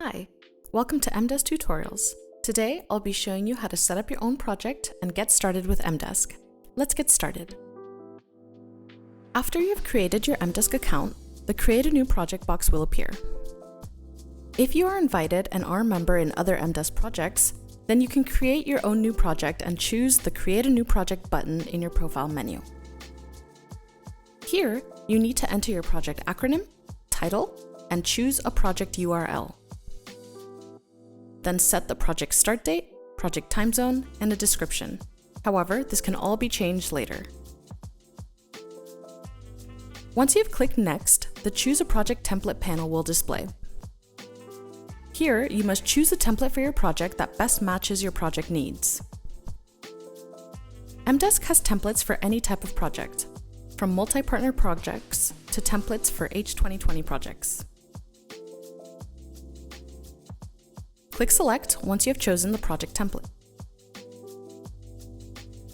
Hi, welcome to EMDESK Tutorials. Today, I'll be showing you how to set up your own project and get started with EMDESK. Let's get started. After you've created your EMDESK account, the Create a New Project box will appear. If you are invited and are a member in other EMDESK projects, then you can create your own new project and choose the Create a New Project button in your profile menu. Here, you need to enter your project acronym, title, and choose a project URL. Then set the project start date, project time zone, and a description. However, this can all be changed later. Once you've clicked Next, the Choose a Project template panel will display. Here, you must choose a template for your project that best matches your project needs. EMDESK has templates for any type of project, from multi-partner projects to templates for H2020 projects. Click Select once you have chosen the project template.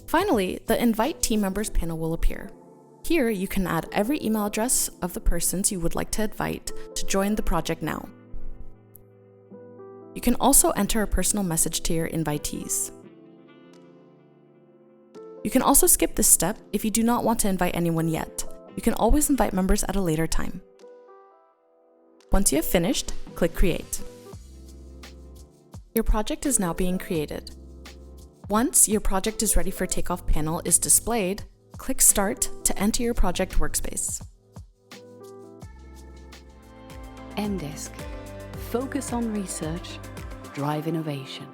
Finally, the Invite Team Members panel will appear. Here, you can add every email address of the persons you would like to invite to join the project now. You can also enter a personal message to your invitees. You can also skip this step if you do not want to invite anyone yet. You can always invite members at a later time. Once you have finished, click Create. Your project is now being created. Once your project is ready for takeoff panel is displayed, click Start to enter your project workspace. EMDESK. Focus on research, drive innovation.